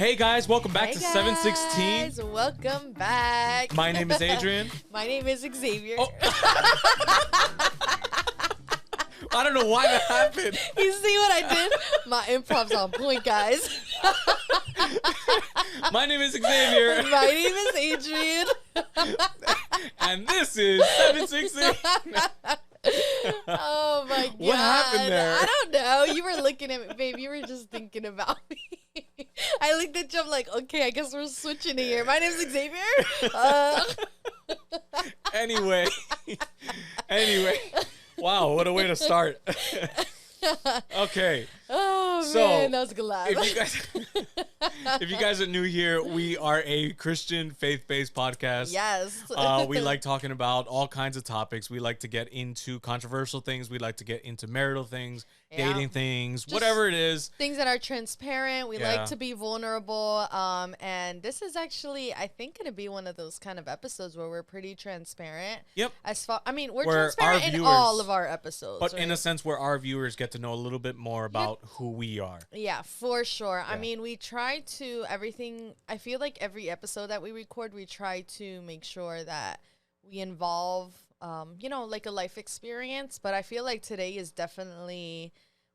Hey guys, welcome back Hey to guys, 716. welcome back. My name is Adrian. My name is Xavier. Oh. I don't know why that happened. You see what I did? My improv's on point, guys. My name is Xavier. My name is Adrian. And this is 716. Oh my god. What happened there? I don't know. You were looking at me, babe. You were just thinking about me. I looked at you. I'm like, okay, I guess we're switching here. My name's Xavier. Anyway. Wow, what a way to start. Okay. Oh, So, man, that was a good laugh. If you guys are new here, we are a Christian faith-based podcast. Yes. We like talking about all kinds of topics. We like to get into controversial things. We like to get into marital things, dating things, just whatever it is. Things that are transparent. We like to be vulnerable. And this is actually, I think, going to be one of those kind of episodes where we're pretty transparent. Yep. We're transparent in all of our episodes. But right? in a sense where our viewers get to know a little bit more about who we are. Yeah, for sure. Yeah. I mean, we try to I feel like every episode that we record, we try to make sure that we involve, like a life experience. But I feel like today is definitely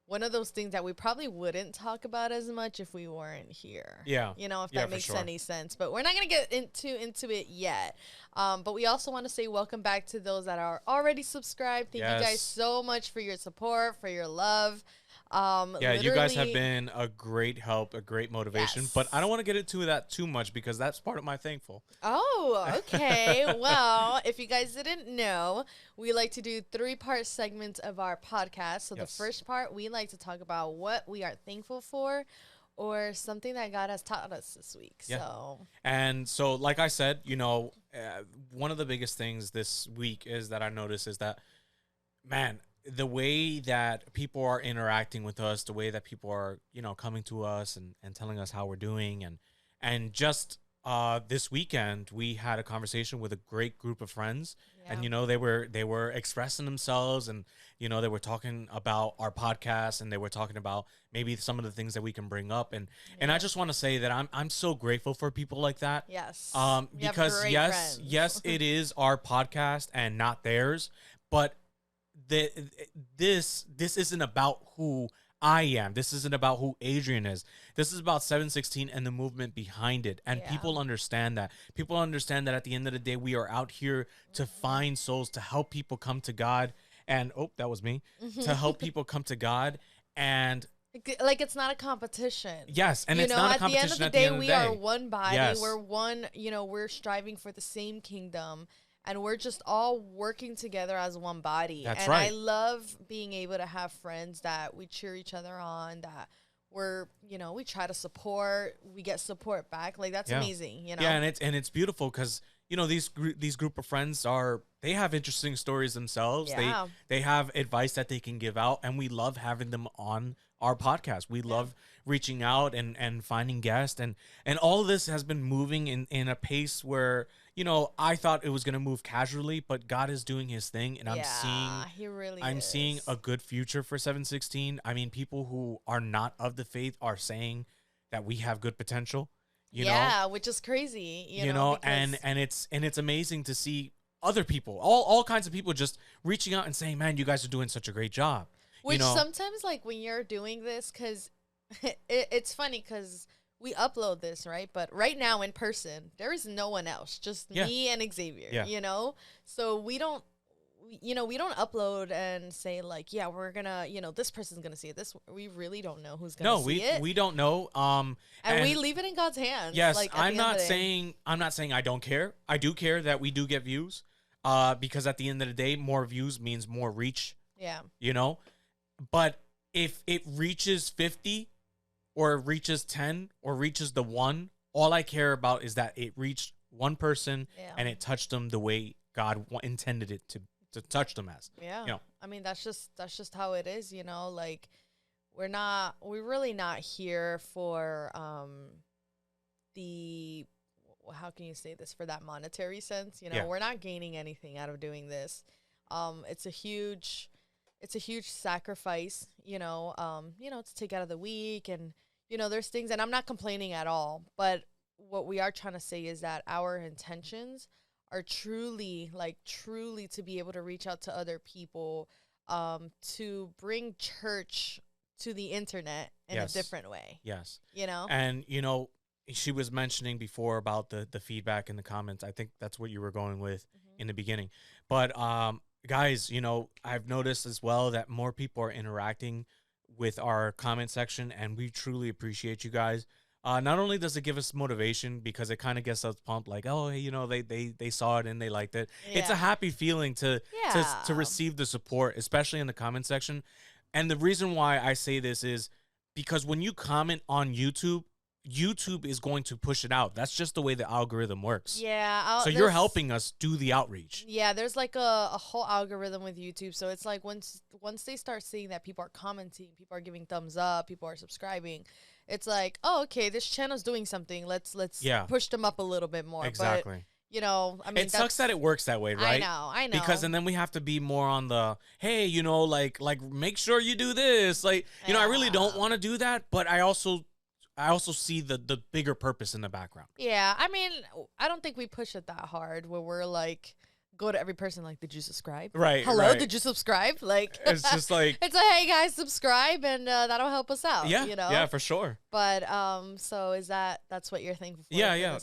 one of those things that we probably wouldn't talk about as much if we weren't here. Yeah. If that makes any sense. But we're not going to get into it yet. But we also want to say welcome back to those that are already subscribed. Thank you guys so much for your support, for your love. You guys have been a great help, a great motivation, but I don't want to get into that too much because that's part of my thankful. Oh, okay. Well, if you guys didn't know, we like to do 3-part segments of our podcast. So the first part, we like to talk about what we are thankful for or something that God has taught us this week. So like I said, one of the biggest things this week is that I noticed is that, man, the way that people are interacting with us, the way that people are, coming to us and telling us how we're doing. And just this weekend, we had a conversation with a great group of friends. Yeah. And, they were expressing themselves and, they were talking about our podcast and they were talking about maybe some of the things that we can bring up. And I just want to say that I'm so grateful for people like that. Yes. Because yes, it is our podcast and not theirs, but this isn't about who I am. This isn't about who Adrian is. This is about 716 and the movement behind it. And people understand that. People understand that at the end of the day, we are out here to find souls, to help people come to God. And, that was me. To help people come to God. And like, it's not a competition. Yes, and it's not a competition at the end of the day. We are one body. Yes. We're one, we're striving for the same kingdom. And we're just all working together as one body. That's right. I love being able to have friends that we cheer each other on, that we're, we try to support, we get support back. Like, that's amazing, Yeah, and it's beautiful because, these group of friends they have interesting stories themselves. Yeah. They have advice that they can give out, and we love having them on our podcast. We love reaching out and finding guests, and all of this has been moving in a pace where, I thought it was going to move casually, but God is doing his thing, and I'm seeing a good future for 716. I mean, people who are not of the faith are saying that we have good potential, you know? Which is crazy, and it's amazing to see other people, all kinds of people just reaching out and saying, man, you guys are doing such a great job. Which sometimes, like, when you're doing this, because it's funny because we upload this, right? But right now in person, there is no one else, just me and Xavier, So we don't upload and say like, we're gonna, this person's gonna see it. We really don't know who's gonna see it. We don't know. And we leave it in God's hands. Yes, like, I'm not saying I don't care. I do care that we do get views, because at the end of the day, more views means more reach. Yeah. But if it reaches 50 or it reaches 10 or reaches the 1, all I care about is that it reached one person and it touched them the way God intended it to touch them as. Yeah. I mean, that's just how it is, like we're really not here for how can you say this, for that monetary sense, we're not gaining anything out of doing this. It's a huge sacrifice, to take out of the week and, you know, there's things, and I'm not complaining at all, but what we are trying to say is that our intentions are truly, like, truly to be able to reach out to other people, to bring church to the internet in a different way. Yes. You know? And, you know, she was mentioning before about the feedback in the comments. I think that's what you were going with in the beginning. But, guys, you know, I've noticed as well that more people are interacting with our comment section, and we truly appreciate you guys. Not only does it give us motivation because it kind of gets us pumped, like, oh, hey, you know, they saw it and they liked it. Yeah. It's a happy feeling to receive the support, especially in the comment section. And the reason why I say this is because when you comment on YouTube, YouTube is going to push it out. That's just the way the algorithm works. Yeah. So you're helping us do the outreach. Yeah, there's like a whole algorithm with YouTube. So it's like once they start seeing that people are commenting, people are giving thumbs up, people are subscribing, it's like, oh, okay, this channel's doing something. Let's push them up a little bit more. Exactly. But, you know, I mean, it sucks that it works that way, right? I know. Because and then we have to be more on the, hey, you know, like make sure you do this. Like, you know, I really don't want to do that, but I also see the bigger purpose in the background. Yeah, I mean, I don't think we push it that hard where we're like, go to every person like, did you subscribe? Right. Hello, right. Did you subscribe? Like, it's just like, it's like, hey guys, subscribe, and that'll help us out. Yeah, you know. Yeah, for sure. But so that's what you're thankful for? Yeah.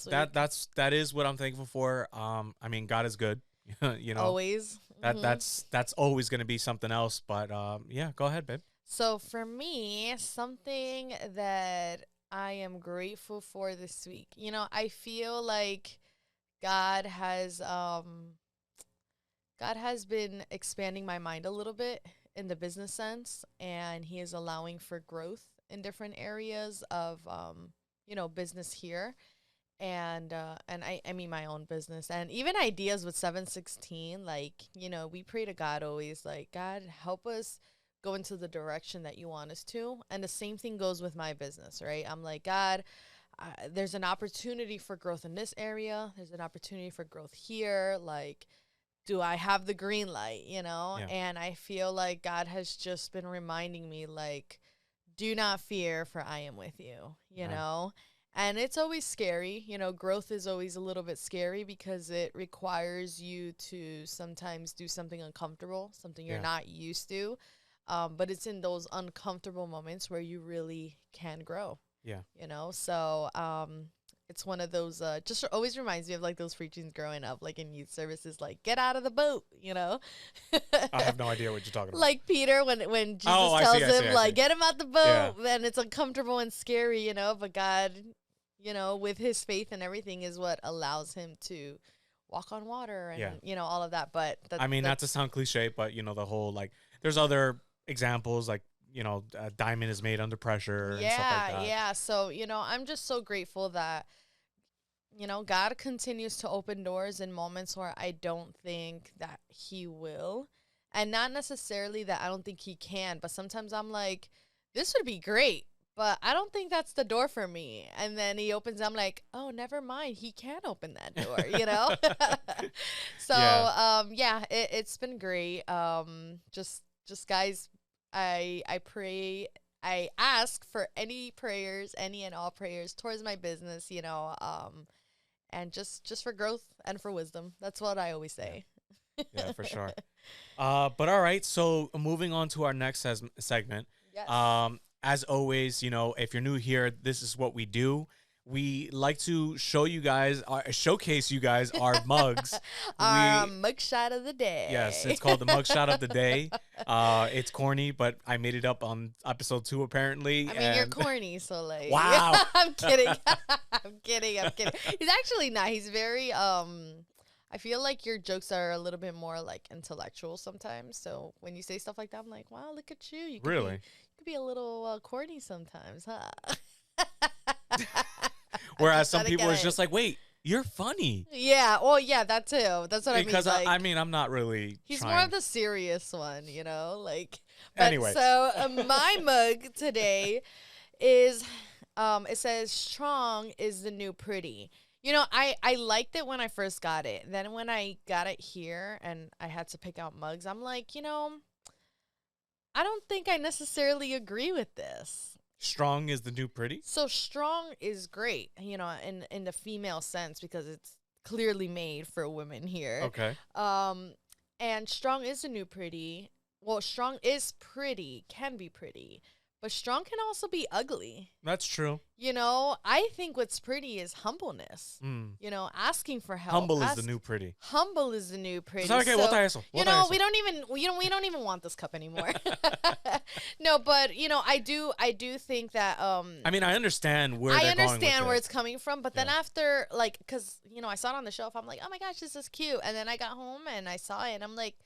That is what I'm thankful for. I mean, God is good. You know, always. That's always going to be something else. But yeah, go ahead, babe. So for me, something that I am grateful for this week. You know, I feel like God has been expanding my mind a little bit in the business sense, and he is allowing for growth in different areas of you know, business here. And I mean my own business, and even ideas with 7Sixteen. Like, you know, we pray to God always, like, God, help us go into the direction that you want us to. And the same thing goes with my business, right? I'm like, God, there's an opportunity for growth in this area. There's an opportunity for growth here. Like, do I have the green light, you know? Yeah. And I feel like God has just been reminding me, like, do not fear, for I am with you, you know? And it's always scary. You know, growth is always a little bit scary because it requires you to sometimes do something uncomfortable, something you're not used to. But it's in those uncomfortable moments where you really can grow. Yeah. You know, so it's one of those, just always reminds me of like those preachings growing up, like in youth services, like, get out of the boat, you know? I have no idea what you're talking about. Like Peter, when Jesus tells him, like, get him out the boat, and it's uncomfortable and scary, you know, but God, you know, with his faith and everything is what allows him to walk on water and, you know, all of that. But I mean, not to sound cliche, but, you know, the whole, like, there's other examples, like, you know, a diamond is made under pressure and stuff like that. Yeah. So, you know, I'm just so grateful that, you know, God continues to open doors in moments where I don't think that he will. And not necessarily that I don't think he can, but sometimes I'm like, this would be great, but I don't think that's the door for me. And then he opens, I'm like, oh, never mind. He can open that door, you know? So, it's been great. Just guys, I pray, I ask for any prayers, any and all prayers towards my business, you know, and just for growth and for wisdom. That's what I always say. Yeah, for sure. But all right. So moving on to our next segment. Yes. As always, you know, if you're new here, this is what we do. We like to showcase you guys our mugs. Our mugshot of the day. Yes, it's called the mugshot of the day. It's corny, but I made it up on episode 2 apparently. I mean, you're corny, so like. Wow. I'm kidding. I'm kidding. He's actually not. He's very I feel like your jokes are a little bit more like intellectual sometimes. So when you say stuff like that, I'm like, wow, look at you. You could really be a little corny sometimes, huh? Whereas some people is just like, wait, you're funny. Yeah, well, yeah, that too. That's what I mean. Because I mean, I'm not really. He's trying. more of the serious one, you know, like. Anyway, so my mug today is, it says "Strong is the new pretty." You know, I liked it when I first got it. Then when I got it here and I had to pick out mugs, I'm like, you know, I don't think I necessarily agree with this. Strong is the new pretty? So strong is great, you know, in the female sense because it's clearly made for women here. Okay. And strong is the new pretty. Well, strong is pretty, can be pretty, but strong can also be ugly. That's true. You know, I think what's pretty is humbleness. You know, asking for help. Humble is the new pretty. Humble is the new pretty. Okay, so, you know, we don't even want this cup anymore. No, but you know, I do think that I mean, I understand where it's coming from, but then after, like, because you know, I saw it on the shelf, I'm like, oh my gosh, this is cute, and then I got home and I saw it, and I'm like,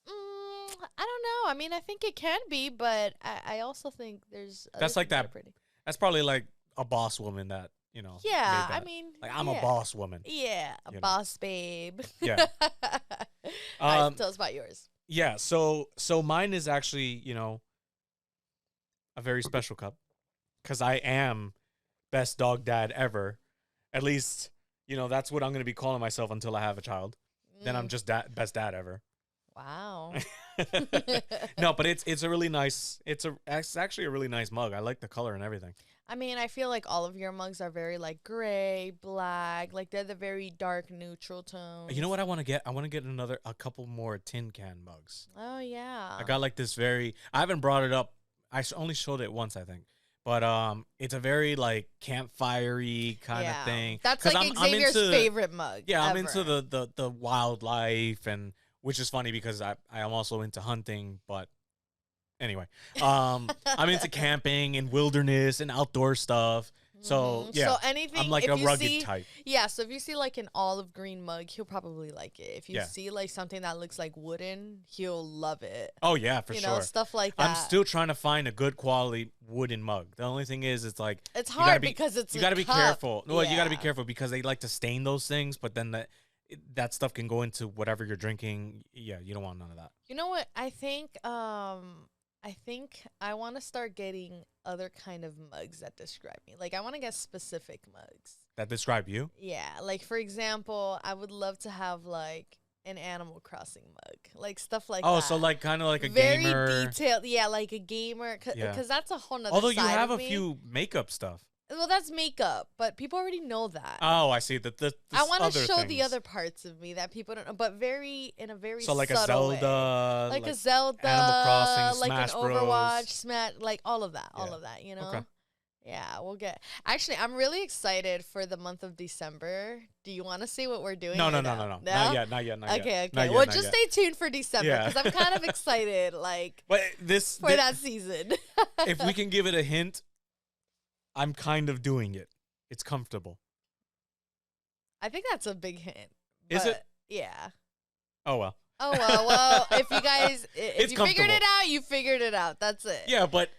I don't know. I mean, I think it can be, but I also think there's that's like that. Pretty. That's probably like a boss woman that, you know. Yeah, I mean, like I'm a boss woman. Yeah, a boss babe. Yeah. Tell us about yours. Yeah, so mine is actually, you know, a very special cup because I am best dog dad ever. At least, you know, that's what I'm going to be calling myself until I have a child. Then I'm just best dad ever. Wow. No, but it's a really nice. It's actually a really nice mug. I like the color and everything. I mean, I feel like all of your mugs are very like gray, black, like they're the very dark neutral tones. You know what I want to get? I want to get a couple more tin can mugs. Oh yeah. I got like this I haven't brought it up. I only showed it once, I think. But it's a very like campfire-y kind of thing. That's like Xavier's favorite mug. Yeah, I'm into the wildlife, and which is funny because I am also into hunting, but anyway. I'm into camping and wilderness and outdoor stuff. So yeah, so anything, I'm like a rugged type. Yeah, so if you see like an olive green mug, he'll probably like it. If you see like something that looks like wooden, he'll love it. Oh yeah, for sure. You know, stuff like that. I'm still trying to find a good quality wooden mug. The only thing is, it's like it's hard because you got to be careful. Well, you got to be careful because they like to stain those things, but then that stuff can go into whatever you're drinking. Yeah, you don't want none of that. You know what? I think I want to start getting other kind of mugs that describe me. Like, I want to get specific mugs. That describe you? Yeah. Like, for example, I would love to have, like, an Animal Crossing mug. Like, stuff like that. Oh, so, like, kind of like a very gamer. Very detailed. Yeah, like a gamer. Because that's a whole nother Although you side have of a few makeup stuff. Well, that's makeup, but people already know that. Oh, I see. I want to show the other parts of me that people don't know, but in a very so like subtle a Zelda, way. Like a Zelda, Animal Crossing, like Smash an Bros. Overwatch, like all of that, you know. Okay. Yeah, we'll get. Actually, I'm really excited for the month of December. Do you want to see what we're doing? No. Not yet. Okay. Not well, yet, just stay tuned for December because I'm kind of excited, like, for that season. If we can give it a hint, I'm kind of doing it. It's comfortable. I think that's a big hint. Is it? Yeah. Oh well. Well, if you guys, if you figured it out, you figured it out. That's it. Yeah, but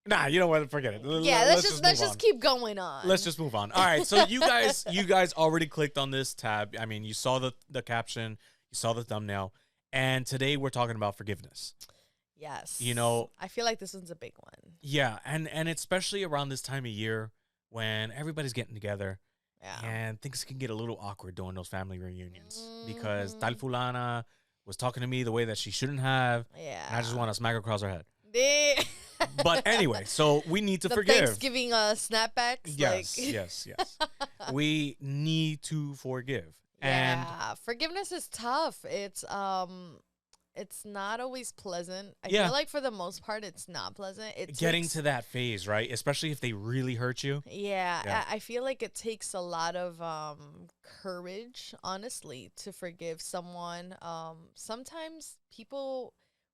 nah, you know what? Forget it. Yeah, let's just keep going on. Let's just move on. All right, so you guys already clicked on this tab. I mean, you saw the caption, you saw the thumbnail, and today we're talking about forgiveness. Yes. You know, I feel like this one's a big one. Yeah, and especially around this time of year when everybody's getting together. Yeah. And things can get a little awkward during those family reunions because tal fulana was talking to me the way that she shouldn't have. Yeah. And I just want to smack her across her head. But anyway, so we need to forgive. Thanksgiving snapbacks. Yes. We need to forgive. Yeah, and forgiveness is tough. It's not always pleasant. I feel like for the most part, it's not pleasant. It's getting to that phase, right? Especially if they really hurt you. Yeah. I feel like it takes a lot of courage, honestly, to forgive someone. Sometimes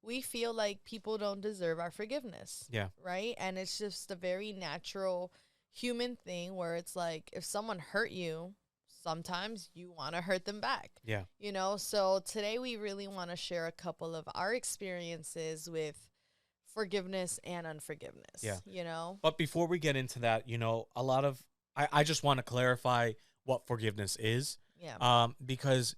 we feel like people don't deserve our forgiveness. Yeah. Right? And it's just a very natural human thing where it's like if someone hurt you, sometimes you want to hurt them back. Yeah. You know, so today we really want to share a couple of our experiences with forgiveness and unforgiveness. Yeah. You know? But before we get into that, you know, I just want to clarify what forgiveness is. Yeah. Because,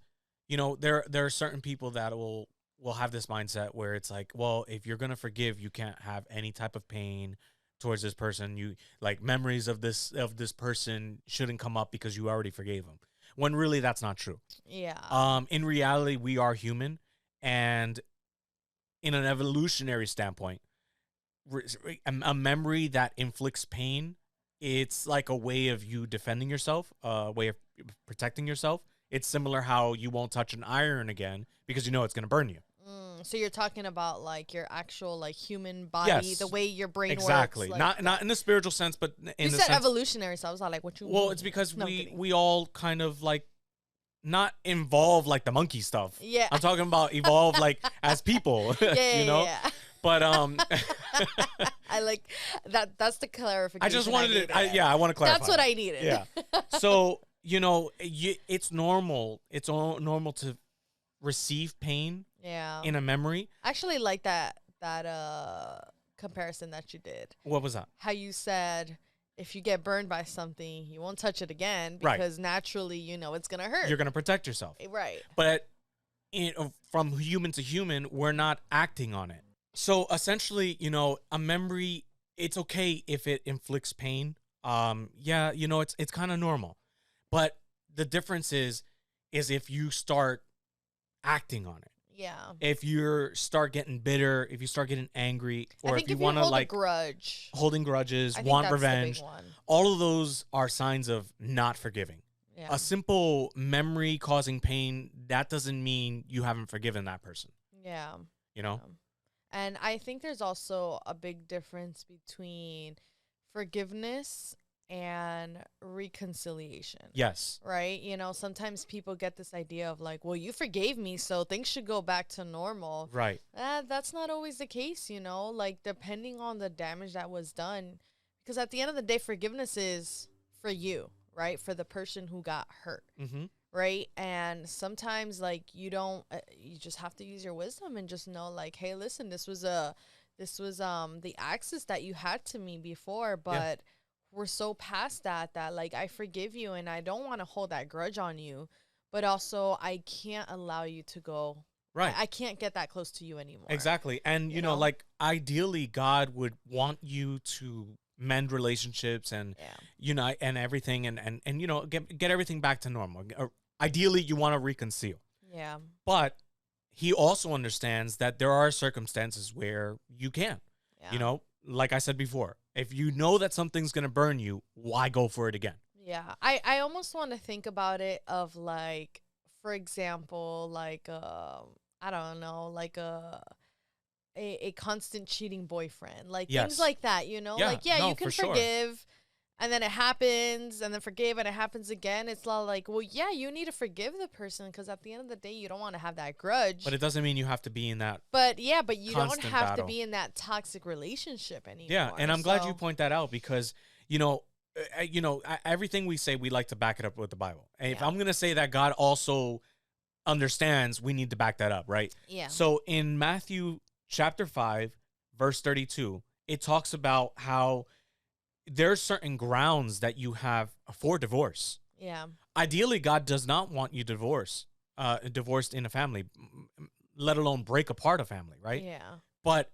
you know, there are certain people that will have this mindset where it's like, well, if you're going to forgive, you can't have any type of pain towards this person. You like memories of this person shouldn't come up because you already forgave them, when really that's not true. Yeah. In reality, we are human, and in an evolutionary standpoint, a memory that inflicts pain, it's like a way of you defending yourself, a way of protecting yourself. It's similar how you won't touch an iron again because you know it's going to burn you. So you're talking about like your actual like human body, the way your brain exactly. works. Like, not in the spiritual sense, but in the sense evolutionary. So I was like, what you? Well, it's because we all kind of like not involve like the monkey stuff. Yeah, I'm talking about evolve like as people. You know. Yeah. But I like that. That's the clarification. I just wanted it. I want to clarify. That's what I needed. Yeah. So you know, it's normal. It's all normal to receive pain. Yeah. In a memory. I actually like that comparison that you did. What was that? How you said if you get burned by something, you won't touch it again because naturally, you know, it's gonna hurt. You're gonna protect yourself. Right. But from human to human, we're not acting on it. So essentially, you know, a memory, it's okay if it inflicts pain. Yeah, you know, it's kind of normal. But the difference is if you start acting on it. Yeah. If you start getting bitter, if you start getting angry, or if you want to like grudge, holding grudges, want revenge, all of those are signs of not forgiving. Yeah. A simple memory causing pain, that doesn't mean you haven't forgiven that person. Yeah. You know? Yeah. And I think there's also a big difference between forgiveness and reconciliation. Yes. Right? You know, sometimes people get this idea of like, well, you forgave me, so things should go back to normal. Right. That's not always the case, you know, like depending on the damage that was done. Because at the end of the day, forgiveness is for you, right? For the person who got hurt. Mm-hmm. Right? And sometimes like you don't, you just have to use your wisdom and just know like, hey, listen, this was the access that you had to me before, but we're so past that like I forgive you and I don't want to hold that grudge on you, but also I can't allow you to go. Right. I can't get that close to you anymore. Exactly. And you know, like ideally God would want you to mend relationships and you know, and everything and you know, get everything back to normal. Ideally you want to reconcile. Yeah. But he also understands that there are circumstances where you can't. Yeah. You know, like I said before, if you know that something's going to burn you, why go for it again? Yeah. I almost want to think about it of like, for example, like, I don't know, like a constant cheating boyfriend, like things like that, you know, like, you can forgive and then it happens and then forgive and it happens again. It's like, well, yeah, you need to forgive the person because at the end of the day, you don't want to have that grudge. But it doesn't mean you have to be in that. But you don't have to be in that toxic relationship anymore. Yeah, and I'm glad you point that out because, you know, everything we say, we like to back it up with the Bible. And if I'm going to say that God also understands, we need to back that up, right? Yeah. So in Matthew chapter 5, verse 32, it talks about how there are certain grounds that you have for divorce. Yeah. Ideally, God does not want you divorced in a family, let alone break apart a family, right? Yeah. But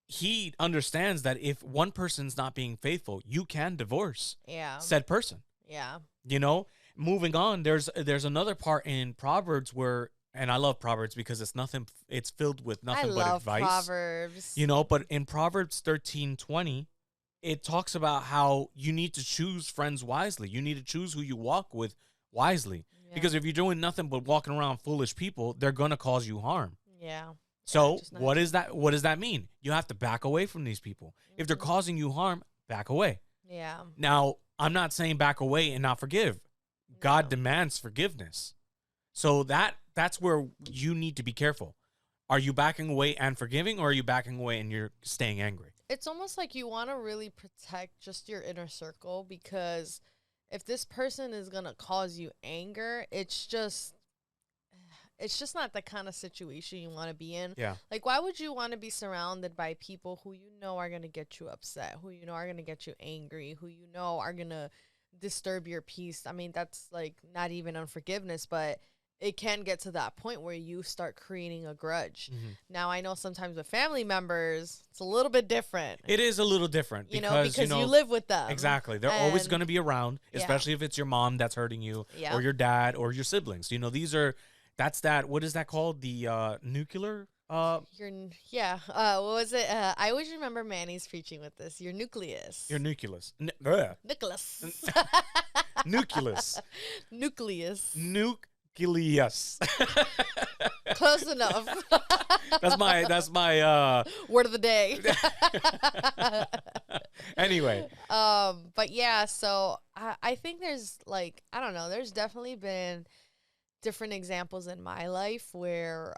he understands that if one person's not being faithful, you can divorce said person. Yeah. You know, moving on, there's another part in Proverbs where, and I love Proverbs because it's filled with nothing but advice. I love Proverbs. You know, but in Proverbs 13:20, it talks about how you need to choose friends wisely. You need to choose who you walk with wisely. Yeah. Because if you're doing nothing but walking around foolish people, they're going to cause you harm. Yeah. So what is that? What does that mean? You have to back away from these people. Mm-hmm. If they're causing you harm, back away. Yeah. Now, I'm not saying back away and not forgive. No. God demands forgiveness. So that's where you need to be careful. Are you backing away and forgiving, or are you backing away and you're staying angry? It's almost like you want to really protect just your inner circle, because if this person is going to cause you anger, it's just not the kind of situation you want to be in. Yeah. Like, why would you want to be surrounded by people who you know are going to get you upset, who you know are going to get you angry, who you know are going to disturb your peace? I mean, that's like not even unforgiveness, but it can get to that point where you start creating a grudge. Mm-hmm. Now, I know sometimes with family members, it's a little bit different. It is a little different because you live with them. Exactly. They're always going to be around, especially if it's your mom that's hurting you or your dad or your siblings. You know, what is that called? The nuclear Your yeah. What was it? I always remember Manny's preaching with this. Your nucleus. Your nucleus. Nucleus. Nucleus. Nucleus. Nucleus. Close enough. That's my word of the day. Anyway. But yeah, so I think there's like, I don't know, there's definitely been different examples in my life where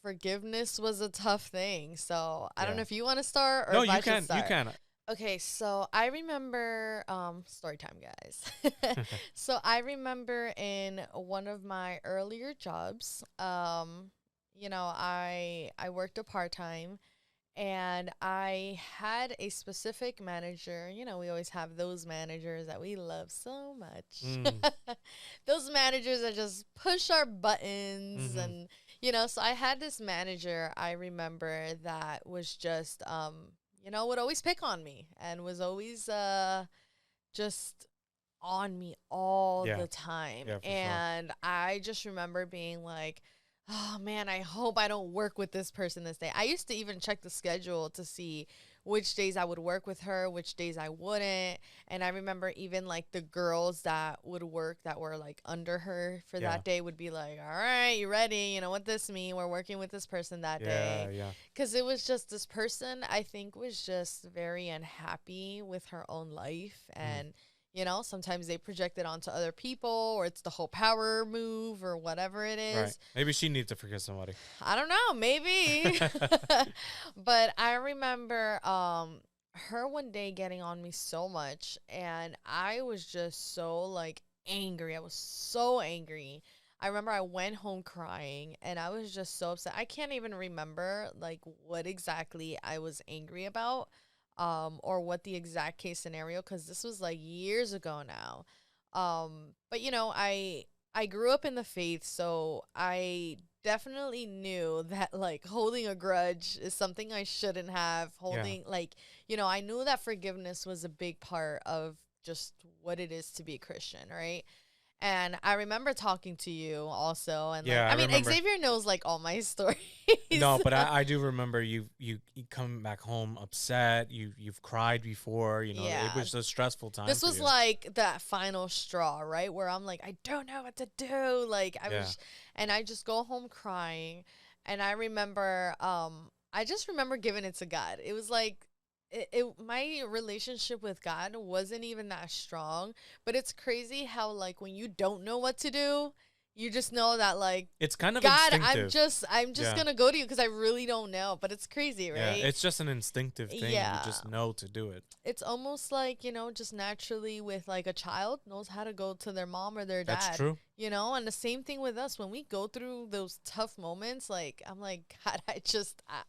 forgiveness was a tough thing. So I don't know if you want to start or no, if you I can. should start. You can. Okay, so I remember story time, guys. So I remember in one of my earlier jobs, you know, I worked a part-time and I had a specific manager. You know, we always have those managers that we love so much. Those managers that just push our buttons and, you know, so I had this manager I remember that was just you know, would always pick on me and was always just on me all the time. Yeah, and sure. I just remember being like, oh man, I hope I don't work with this person this day. I used to even check the schedule to see which days I would work with her, which days I wouldn't. And I remember even like the girls that would work that were like under her for that day would be like, all right, you ready? You know what this mean? We're working with this person that day. Yeah. Because it was just this person, I think, was just very unhappy with her own life. And you know, sometimes they project it onto other people, or it's the whole power move or whatever it is. Right. Maybe she needs to forget somebody. I don't know. Maybe. But I remember her one day getting on me so much, and I was just so, like, angry. I was so angry. I remember I went home crying, and I was just so upset. I can't even remember, like, what exactly I was angry about. Or what the exact case scenario, because this was like years ago now. But you know, I grew up in the faith, so I definitely knew that like holding a grudge is something I shouldn't have. Like, you know, I knew that forgiveness was a big part of just what it is to be a Christian, right? And I remember talking to you also, and like, I mean, remember. Xavier knows like all my stories. No, but I do remember you come back home upset. You've cried before. You know, it was a stressful time. This was like that final straw, right? Where I'm like, I don't know what to do. Like I was, and I just go home crying. And I remember, I just remember giving it to God. It was like. My relationship with God wasn't even that strong, but it's crazy how like when you don't know what to do, you just know that like it's kind of God, instinctive. I'm just gonna go to you because I really don't know, but it's crazy, right? Yeah, it's just an instinctive thing. You just know to do it. It's almost like, you know, just naturally with like a child knows how to go to their mom or their dad. That's true. You know, and the same thing with us when we go through those tough moments. Like I'm like, God,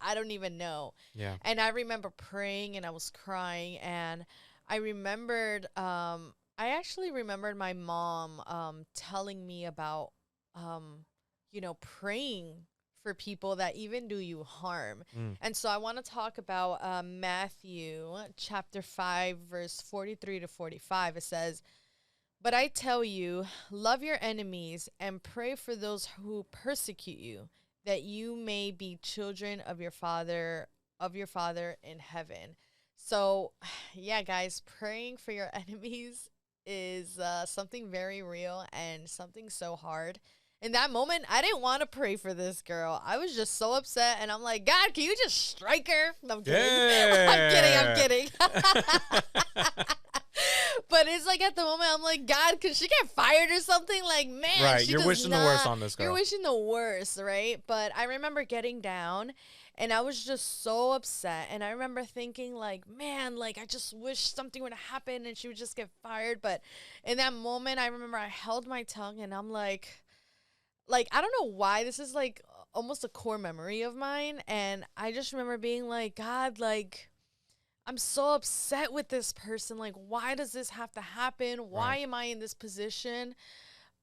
I don't even know. Yeah. And I remember praying and I was crying, and I remembered I actually remembered my mom telling me about you know, praying for people that even do you harm. And so I want to talk about Matthew chapter 5 verse 43 to 45. It says, "But I tell you, love your enemies and pray for those who persecute you, that you may be children of your Father in heaven." So, yeah, guys, praying for your enemies is something very real and something so hard. In that moment, I didn't want to pray for this girl. I was just so upset, and I'm like, God, can you just strike her? No, I'm kidding. Yeah. I'm kidding. But it's like at the moment, I'm like, God, could she get fired or something? Like, man, right? You're wishing the worst on this girl. You're wishing the worst, right? But I remember getting down, and I was just so upset. And I remember thinking, like, man, like, I just wish something would happen and she would just get fired. But in that moment, I remember I held my tongue, and I'm like, I don't know why. This is, like, almost a core memory of mine. And I just remember being like, God, like, I'm so upset with this person. Like, why does this have to happen? Why am I in this position?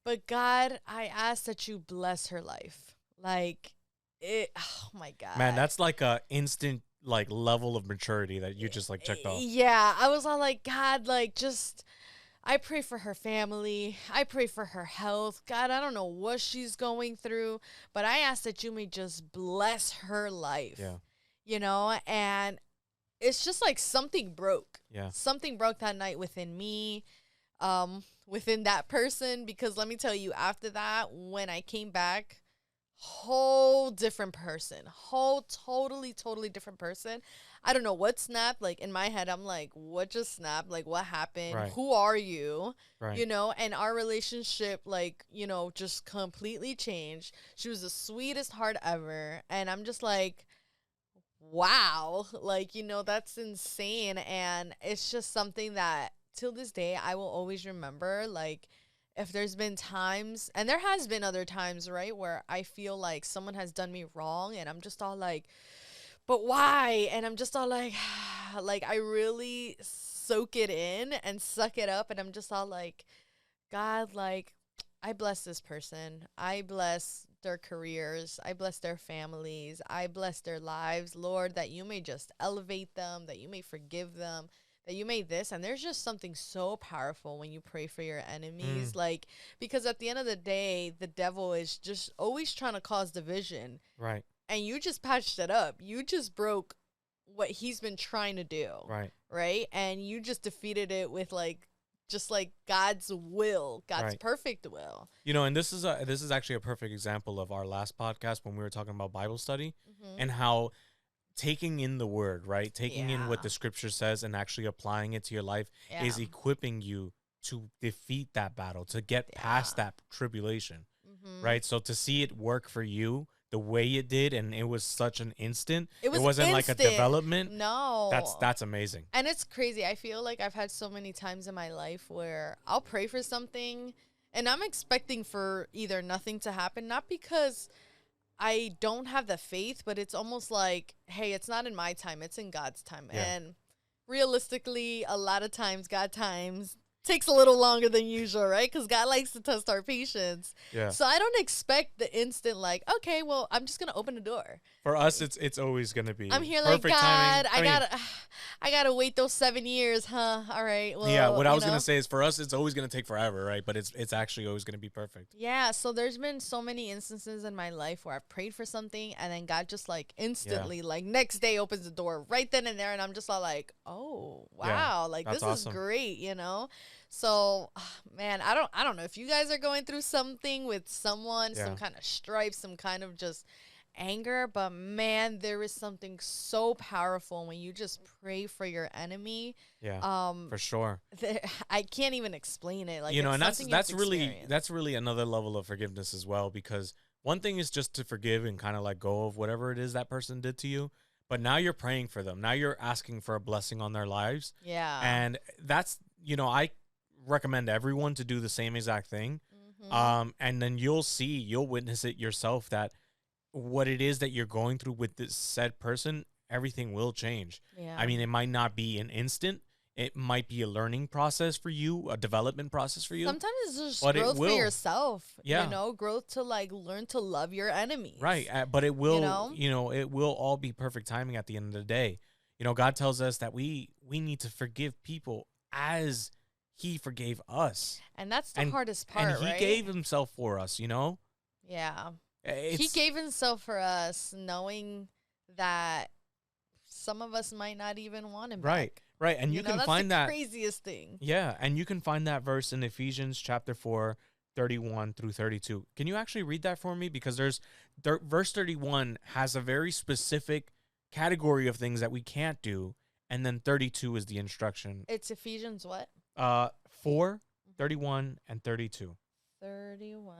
But God, I ask that you bless her life. Like, oh my God. Man, that's like a instant like level of maturity that you just like checked off. Yeah, I was all like, God, like, just I pray for her family. I pray for her health. God, I don't know what she's going through, but I ask that you may just bless her life. Yeah. You know, and it's just like something broke. Yeah. Something broke that night within me, within that person, because let me tell you, after that, when I came back, whole different person, whole totally different person. I don't know what snapped. Like in my head, I'm like, what just snapped? Like what happened? Right. Who are you? Right. You know, and our relationship, like, you know, just completely changed. She was the sweetest heart ever. And I'm just like, wow, like, you know, that's insane. And it's just something that till this day I will always remember. Like, if there's been times, and there has been other times, right, where I feel like someone has done me wrong and I'm just all like, but why? And I'm just all like, like, I really soak it in and suck it up, and I'm just all like, God, like, I bless this person. I bless their careers. I bless their families. I bless their lives. Lord, that you may just elevate them, that you may forgive them, that you may this. And there's just something so powerful when you pray for your enemies. Like, because at the end of the day, the devil is just always trying to cause division. Right. And you just patched it up. You just broke what he's been trying to do. Right. Right. And you just defeated it with like, just like God's will, God's perfect will. You know, and this is actually a perfect example of our last podcast when we were talking about Bible study and how taking in the word, right? Taking in what the scripture says and actually applying it to your life is equipping you to defeat that battle, to get past that tribulation, right? So to see it work for you the way it did, and it was such an instant. It wasn't like a development. No. That's amazing. And it's crazy. I feel like I've had so many times in my life where I'll pray for something and I'm expecting for either nothing to happen, not because I don't have the faith, but it's almost like, hey, it's not in my time, it's in God's time. Yeah. And realistically, a lot of times, God times takes a little longer than usual, right? Because God likes to test our patience. Yeah. So I don't expect the instant, like, okay, well, I'm just gonna open the door. For us, it's always gonna be. I'm here like, God, I gotta wait those 7 years, huh? All right. Well, yeah. What I was gonna say is, for us, it's always gonna take forever, right? But it's actually always gonna be perfect. Yeah. So there's been so many instances in my life where I've prayed for something and then God just like instantly, like next day, opens the door right then and there, and I'm just all like, oh wow, like this awesome. is great, you know. So, man, I don't know if you guys are going through something with someone, some kind of strife, some kind of just anger, but man, there is something so powerful when you just pray for your enemy. Yeah, for sure. I can't even explain it. Like, you know, and that's really another level of forgiveness as well, because one thing is just to forgive and kind of let go of whatever it is that person did to you. But now you're praying for them. Now you're asking for a blessing on their lives. Yeah. And that's, you know, I recommend everyone to do the same exact thing. And then you'll witness it yourself, that what it is that you're going through with this said person, everything will change. Yeah. I mean, it might not be an instant. It might be a learning process for you, a development process for you. Sometimes it's just growth for yourself. Yeah. You know, growth to like learn to love your enemies. Right. But it will, it will all be perfect timing at the end of the day. You know, God tells us that we need to forgive people as he forgave us. And that's the hardest part, and he gave himself for us, you know? Yeah. He gave himself for us, knowing that some of us might not even want him back. Right. And you can find that craziest thing. Yeah. And you can find that verse in Ephesians chapter 4, 31 through 32. Can you actually read that for me? Because verse 31 has a very specific category of things that we can't do. And then 32 is the instruction. It's Ephesians what? 4, 31, and 32. 31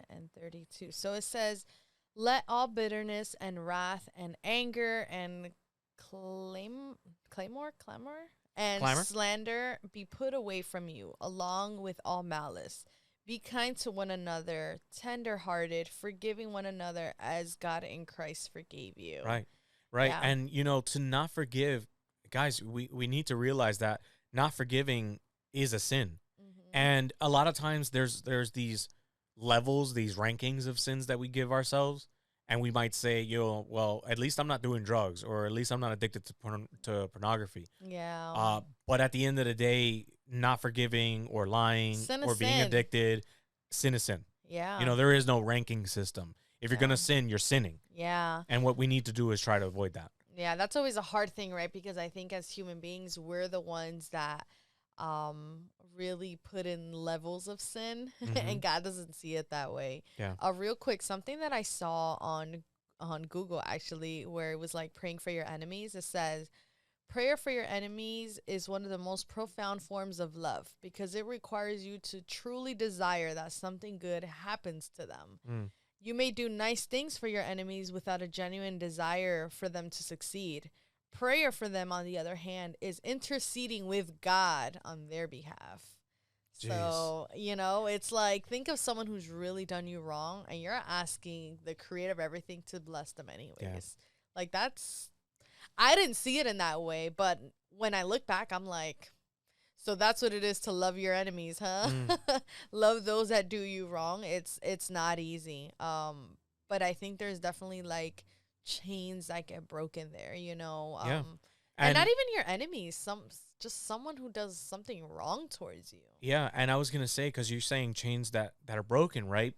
and 32. So it says, let all bitterness and wrath and anger and clamor and slander be put away from you, along with all malice. Be kind to one another, tender-hearted, forgiving one another as God in Christ forgave you. Right. Yeah. And, you know, to not forgive, guys, we need to realize that not forgiving is a sin. And a lot of times there's these levels, these rankings of sins that we give ourselves. And we might say, well, at least I'm not doing drugs, or at least I'm not addicted to pornography. Yeah. But at the end of the day, not forgiving or lying sin or is being sin. addicted, sin is sin. Yeah. You know, there is no ranking system. If you're going to sin, you're sinning. Yeah. And what we need to do is try to avoid that. Yeah, that's always a hard thing, right? Because I think as human beings, we're the ones that really put in levels of sin, and God doesn't see it that way. Yeah. Real quick, something that I saw on Google actually, where it was like praying for your enemies. It says, prayer for your enemies is one of the most profound forms of love because it requires you to truly desire that something good happens to them. Mm. You may do nice things for your enemies without a genuine desire for them to succeed. Prayer for them, on the other hand, is interceding with God on their behalf. Jeez. So, you know, it's like, think of someone who's really done you wrong and you're asking the creator of everything to bless them anyways. Yeah. Like, I didn't see it in that way, but when I look back, I'm like, so that's what it is to love your enemies, huh? Love those that do you wrong. It's not easy. But I think there's definitely like chains that get broken there, you know. Yeah. And not even your enemies, just someone who does something wrong towards you. Yeah, and I was gonna say, because you're saying chains that are broken, right?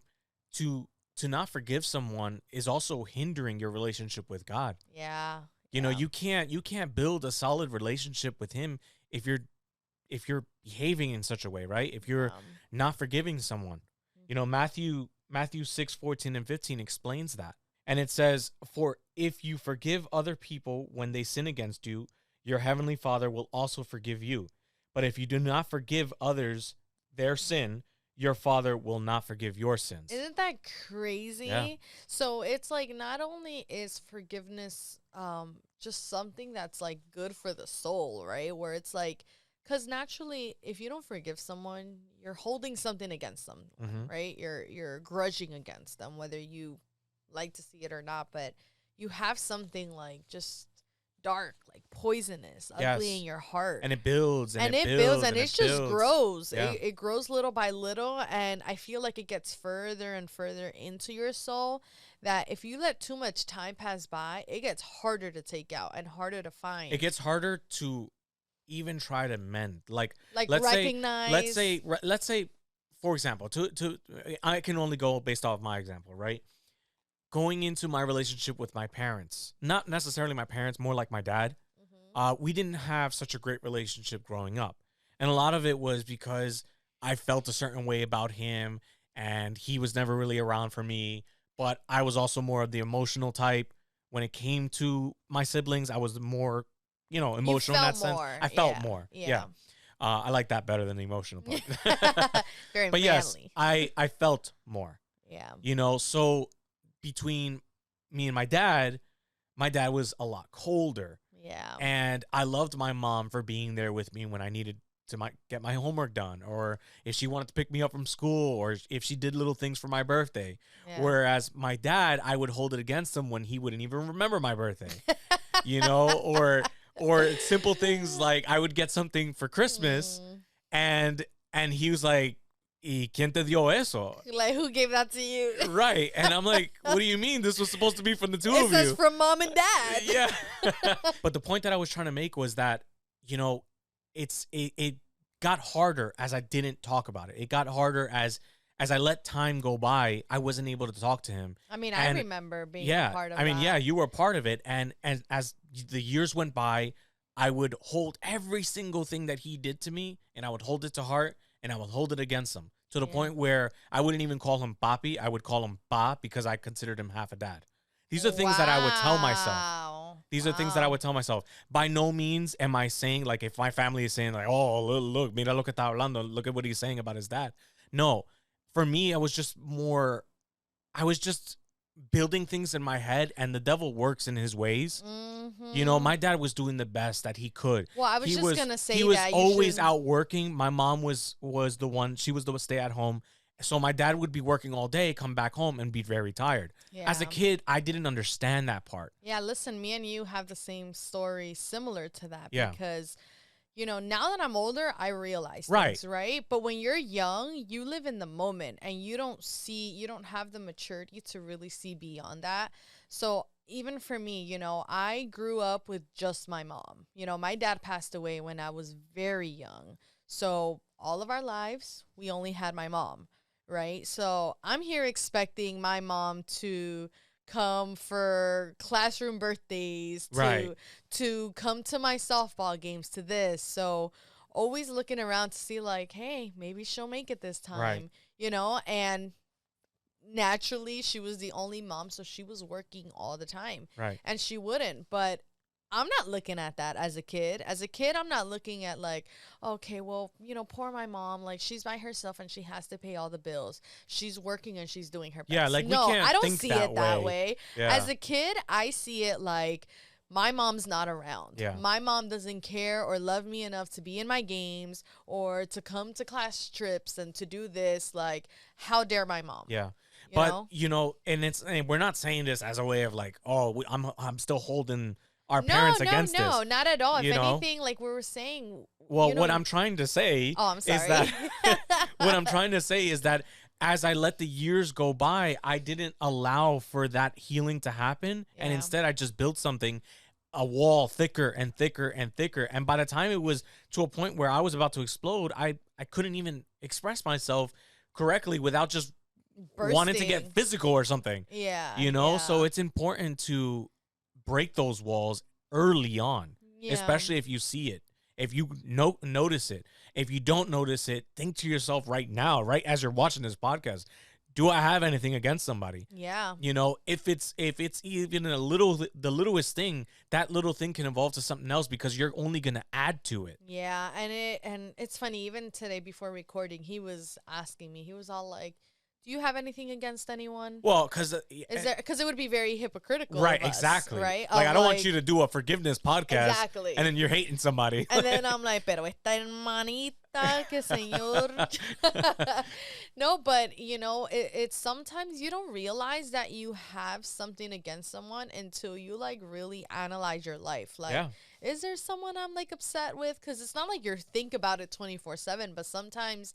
To not forgive someone is also hindering your relationship with God. Yeah. You know, you can't build a solid relationship with Him if you're behaving in such a way, right? If you're not forgiving someone. You know, Matthew 6:14 and 15 explains that. And it says, "For if you forgive other people when they sin against you, your heavenly Father will also forgive you. But if you do not forgive others their sin, your Father will not forgive your sins." Isn't that crazy? Yeah. So it's like, not only is forgiveness just something that's like good for the soul, right? Where it's like, because naturally, if you don't forgive someone, you're holding something against them, right? You're grudging against them, whether you like to see it or not. But you have something like just dark, like poisonous, ugly in your heart, and it builds and it builds, and it just grows. Yeah. It grows little by little, and I feel like it gets further and further into your soul. That if you let too much time pass by, it gets harder to take out and harder to find. It gets harder to even try to mend. Like let's recognize. Let's say, for example, I can only go based off my example, right? Going into my relationship with my parents, not necessarily my parents, more like my dad. We didn't have such a great relationship growing up, and a lot of it was because I felt a certain way about him, and he was never really around for me. But I was also more of the emotional type. When it came to my siblings, I was more, emotional in that sense. I felt more. Yeah. I like that better than the emotional part. Very but manly. yes, I felt more. Yeah. So between me and my dad was a lot colder. Yeah. And I loved my mom for being there with me when I needed to get my homework done, or if she wanted to pick me up from school, or if she did little things for my birthday. Yeah. Whereas my dad, I would hold it against him when he wouldn't even remember my birthday, or simple things like I would get something for Christmas and he was like, "¿Y quién te dio eso?" Like, who gave that to you? Right. And I'm like, what do you mean? This was supposed to be from the two of you. It says from mom and dad. Yeah. But the point that I was trying to make was that, it got harder as I didn't talk about it. It got harder as I let time go by. I wasn't able to talk to him. I mean, I remember being a part of that. Yeah, you were a part of it. And as the years went by, I would hold every single thing that he did to me, and I would hold it to heart, and I would hold it against him to the point where I wouldn't even call him Papi. I would call him Ba because I considered him half a dad. These are things that I would tell myself. These are things that I would tell myself. By no means am I saying, like, if my family is saying, like, "Oh, look, mira lo que está hablando, look at what he's saying about his dad." No, for me, I was just building things in my head, and the devil works in his ways. My dad was doing the best that he could. Well, I was just gonna say he was always out working. My mom was the one. She was the stay at home. So my dad would be working all day, come back home, and be very tired. Yeah. As a kid, I didn't understand that part. Yeah, listen, me and you have the same story similar to that. Yeah. Because, now that I'm older, I realize things, right? But when you're young, you live in the moment, and you don't have the maturity to really see beyond that. So even for me, I grew up with just my mom. My dad passed away when I was very young. So all of our lives, we only had my mom, right? So I'm here expecting my mom to come for classroom birthdays, Right. to come to my softball games, to this. So always looking around to see like, hey, maybe she'll make it this Right. time, you know? And naturally she was the only mom, so she was working all the time. Right. And she wouldn't, but I'm not looking at that as a kid. As a kid, I'm not looking at like, okay, well, you know, poor my mom, like she's by herself and she has to pay all the bills. She's working and she's doing her best. Yeah, like, we no, can't I don't think see that it that way. way. Yeah. As a kid, I see it like my mom's not around. Yeah. My mom doesn't care or love me enough to be in my games or to come to class trips and to do this. Like, how dare my mom? Yeah. You But know? and we're not saying this as a way of like, oh, I'm still holding our parents against this. No, not at all. If you know? anything, like we were saying. Well, you know, what I'm trying to say I'm is sorry. that what I'm trying to say is that as I let the years go by, I didn't allow for that healing to happen, and Yeah. instead I just built something, a wall thicker and thicker and thicker, and by the time it was to a point where I was about to explode, I couldn't even express myself correctly without just wanting to get Bursting. physical or something. Yeah. You know, yeah. so it's important to break those walls early on, Yeah. especially if you see it. If you notice it. If you don't notice it, think to yourself right now, right as you're watching this podcast, do I have anything against somebody? Yeah. You know, if it's even the littlest thing, that little thing can evolve to something else because you're only going to add to it. Yeah, and it's funny, even today before recording, he was asking me. He was all like, "Do you have anything against anyone?" Well, because Because it would be very hypocritical. right, of us, exactly. right? Like, Of I don't want you to do a forgiveness podcast, Exactly. and then you're hating somebody. And then I'm like, pero esta hermanita que señor. No, but you know, it's sometimes you don't realize that you have something against someone until you like really analyze your life. Like, Yeah. is there someone I'm like upset with? Because it's not like you think about it 24/7, but sometimes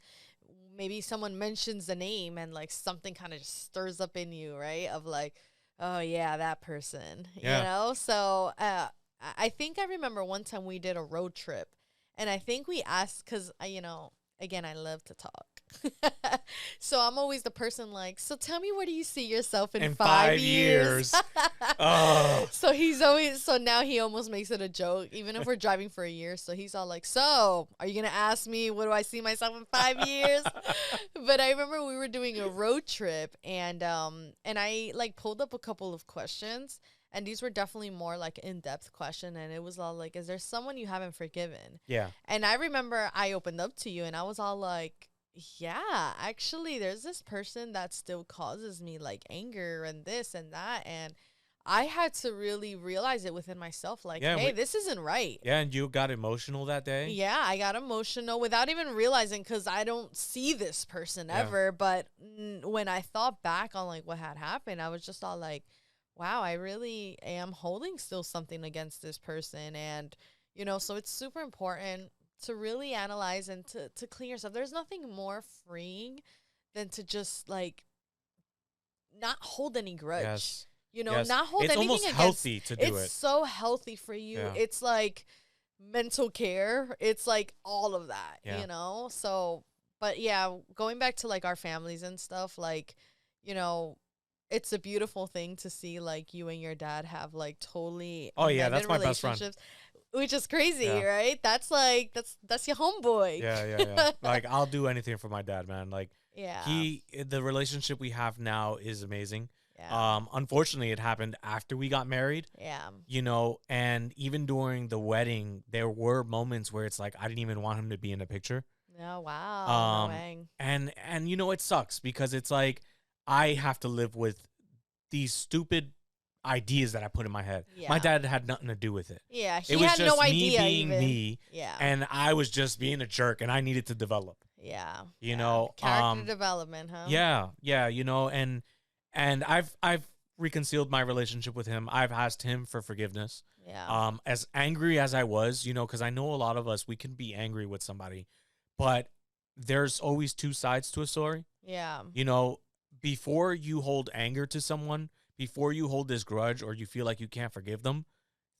maybe someone mentions the name and like something kind of just stirs up in you, right? Of like, oh yeah, that person, Yeah. you know? So, I think I remember one time we did a road trip, and I think we asked because you know, again, I love to talk, so I'm always the person like, so tell me, where do you see yourself in 5 years? Oh. So now he almost makes it a joke, even if we're driving for a year. So he's all like, so are you gonna ask me, what do I see myself in 5 years? But I remember we were doing a road trip, and I like pulled up a couple of questions. And these were definitely more like in-depth question. And it was all like, is there someone you haven't forgiven? Yeah. And I remember I opened up to you and I was all like, yeah, actually, there's this person that still causes me like anger and this and that. And I had to really realize it within myself, like, Yeah, hey, this isn't right. Yeah, and you got emotional that day? Yeah, I got emotional without even realizing, because I don't see this person Yeah. ever. But when I thought back on like what had happened, I was just all like, wow, I really am holding still something against this person. And, you know, so it's super important to really analyze and to clean yourself. There's nothing more freeing than to just like not hold any grudge. Yes. You know, Yes. not hold It's anything almost against. healthy to do It's it. so healthy for you. Yeah. It's like mental care. It's like all of that, Yeah. you know? So, but yeah, going back to like our families and stuff, like, you know, it's a beautiful thing to see like you and your dad have like totally Oh, yeah, amended that's my best friend. relationships, which is crazy, Yeah. right? That's like that's your homeboy. Yeah. Like, I'll do anything for my dad, man. Like, Yeah. the relationship we have now is amazing. Yeah. Unfortunately, it happened after we got married, Yeah. you know, and even during the wedding, there were moments where it's like I didn't even want him to be in the picture. Oh, wow. No Um, way. and you know, it sucks because it's like I have to live with these stupid ideas that I put in my head. Yeah. My dad had nothing to do with it. Yeah. He It was had just no me idea being even. me, Yeah. and I was just being a jerk, and I needed to develop. Yeah. You yeah. know, Character development, huh? Yeah, you know, and I've reconciled my relationship with him. I've asked him for forgiveness. Yeah. As angry as I was, you know, because I know a lot of us, we can be angry with somebody, but there's always two sides to a story. Yeah. You know, before you hold anger to someone, before you hold this grudge or you feel like you can't forgive them,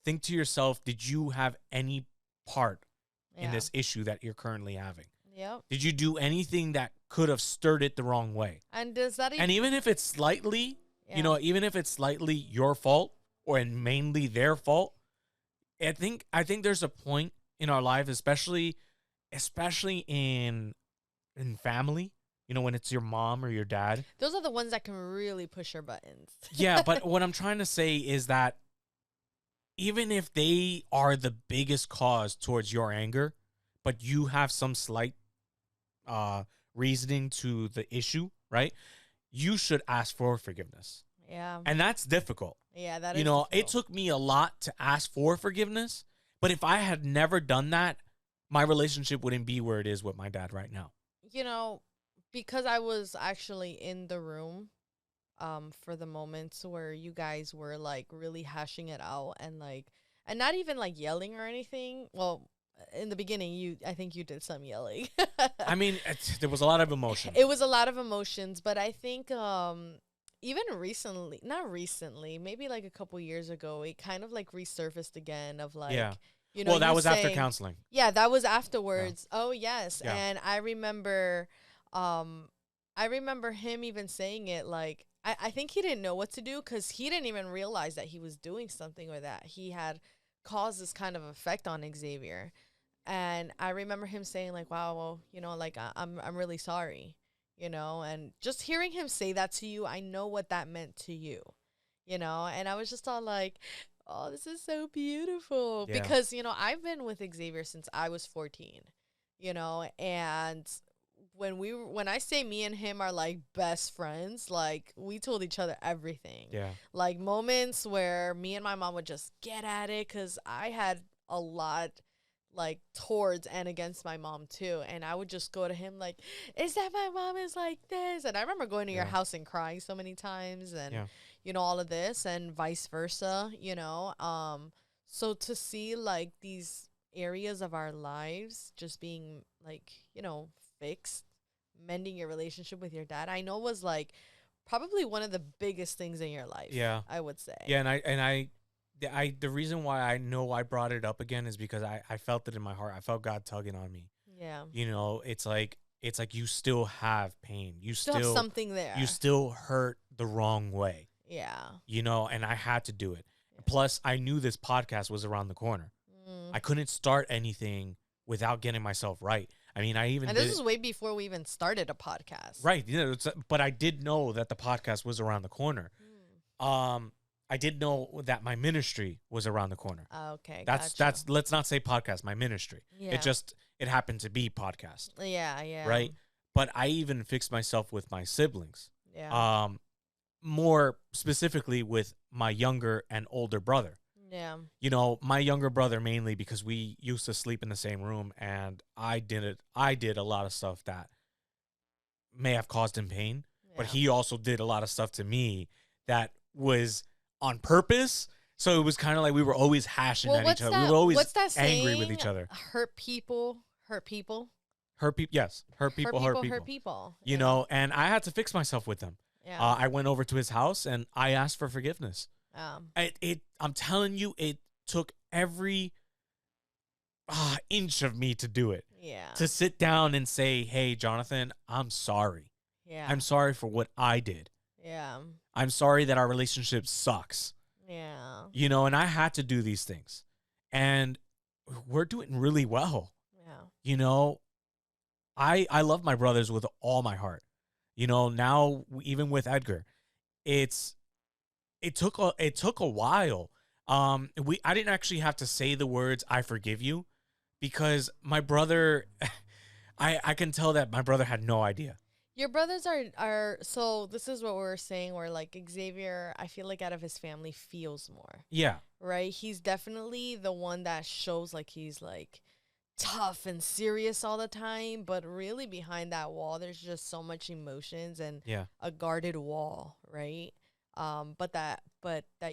think to yourself, did you have any part in this issue that you're currently having? Yep. Did you do anything that could have stirred it the wrong way? And does that and even if it's slightly, even if it's slightly your fault or and mainly their fault, I think there's a point in our life, especially in family, when it's your mom or your dad. Those are the ones that can really push your buttons. Yeah, but what I'm trying to say is that even if they are the biggest cause towards your anger, but you have some slight reasoning to the issue, right? You should ask for forgiveness. Yeah. And that's difficult. Yeah, that is difficult. It took me a lot to ask for forgiveness, but if I had never done that, my relationship wouldn't be where it is with my dad right now. Because I was actually in the room for the moments where you guys were like really hashing it out and not even like yelling or anything. Well, in the beginning, I think you did some yelling. I mean, there was a lot of emotion. It was a lot of emotions, but I think even not recently, maybe like a couple years ago, it kind of like resurfaced again of like, well, that was after counseling. Yeah, that was afterwards. Yeah. Oh, yes. Yeah. And I remember him even saying it like, I think he didn't know what to do because he didn't even realize that he was doing something or that he had caused this kind of effect on Xavier. And I remember him saying like, wow, well, like I'm really sorry, and just hearing him say that to you, I know what that meant to you, and I was just all like, oh, this is so beautiful because, I've been with Xavier since I was 14, and when I say me and him are like best friends, like we told each other everything. Yeah. Like moments where me and my mom would just get at it because I had a lot like towards and against my mom too, and I would just go to him like, is that my mom is like this? And I remember going to your house and crying so many times and all of this and vice versa, so to see like these areas of our lives just being like, fixed, mending your relationship with your dad, I know was like probably one of the biggest things in your life. Yeah, I would say. Yeah, the reason why I know I brought it up again is because I felt it in my heart. I felt God tugging on me. Yeah. It's like you still have pain. You still have something there. You still hurt the wrong way. Yeah. And I had to do it. Yeah. Plus, I knew this podcast was around the corner. I couldn't start anything without getting myself right. I mean, and this is way before we even started a podcast. Right. But I did know that the podcast was around the corner. I did know that my ministry was around the corner. Okay. That's let's not say podcast, my ministry. Yeah. It happened to be podcast. Yeah, yeah. Right? But I even fixed myself with my siblings. Yeah. More specifically with my younger and older brother. Yeah. My younger brother mainly because we used to sleep in the same room and I did a lot of stuff that may have caused him pain, but he also did a lot of stuff to me that was on purpose. So it was kind of like we were always hashing at each other. We were always angry with each other. Hurt people, hurt people. Yes. Hurt people. And I had to fix myself with them. Yeah. I went over to his house and I asked for forgiveness. I'm telling you, it took every inch of me to do it. Yeah. To sit down and say, hey, Jonathan, I'm sorry. Yeah. I'm sorry for what I did. Yeah. I'm sorry that our relationship sucks. Yeah. And I had to do these things. And we're doing really well. Yeah. I love my brothers with all my heart. Now even with Edgar, it took a while. I didn't actually have to say the words "I forgive you" because my brother, I can tell that my brother had no idea. Your brothers are so this is what we're saying where like Xavier, I feel like out of his family feels more. Yeah. Right? He's definitely the one that shows like he's like tough and serious all the time, but really behind that wall there's just so much emotions and a guarded wall, right? But that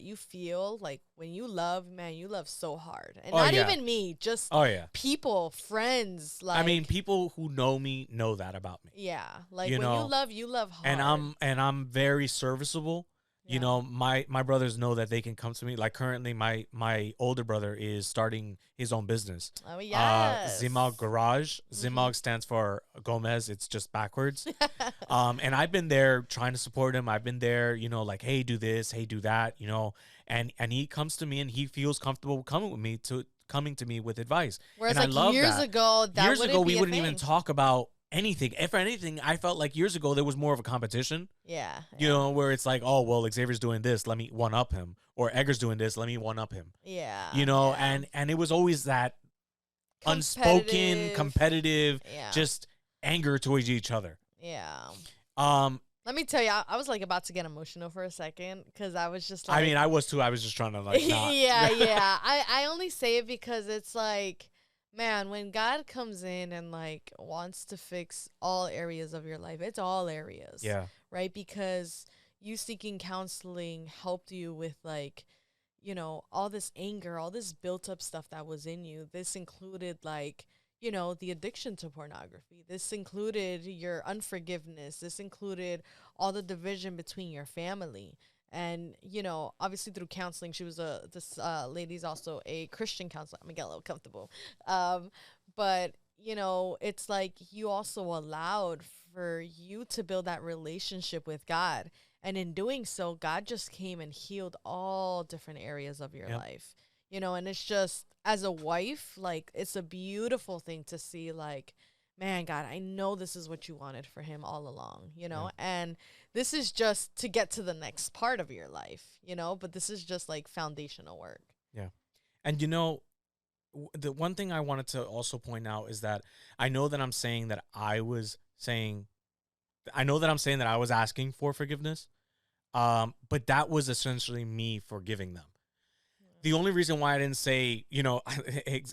you feel like when you love, man, you love so hard. And not even me, just people, friends. Like, I mean, people who know me know that about me. Yeah. Like when you love hard. And I'm very serviceable. You know, my brothers know that they can come to me. Like currently, my older brother is starting his own business. Oh yes. Zimog Garage. Mm-hmm. Zimog stands for Gomez. It's just backwards. And I've been there trying to support him. I've been there, you know, like, hey, do this, hey, do that, you know. And he comes to me and he feels comfortable coming to me with advice. Whereas and like I love years that. ago, years ago we wouldn't thing. even talk about anything. If anything, I felt like years ago there was more of a competition. Yeah. You know, where it's like, oh well, Xavier's doing this, let me one up him, or Edgar's doing this, let me one up him. Yeah. You know, and it was always that unspoken, competitive, just anger towards each other. Yeah. Let me tell you, I was like about to get emotional for a second because I was just like, I mean, I was too. I was just trying to like, not. yeah. I only say it because it's like, man, when God comes in and like wants to fix all areas of your life, it's all areas. Yeah. Right? Because you seeking counseling helped you with like, you know, all this anger, all this built up stuff that was in you. This included like, you know, the addiction to pornography. This included your unforgiveness. This included all the division between your family. And, you know, obviously through counseling, she was this lady's also a Christian counselor. I'm gonna get a little comfortable. But, you know, it's like you also allowed for you to build that relationship with God. And in doing so, God just came and healed all different areas of your life. You know, and it's just, as a wife, like, it's a beautiful thing to see, like, man, God, I know this is what you wanted for him all along, you know, and this is just to get to the next part of your life, you know, but this is just like foundational work. Yeah. And, you know, the one thing I wanted to also point out is that I know that I'm saying that I was asking for forgiveness, but that was essentially me forgiving them. The only reason why I didn't say, you know,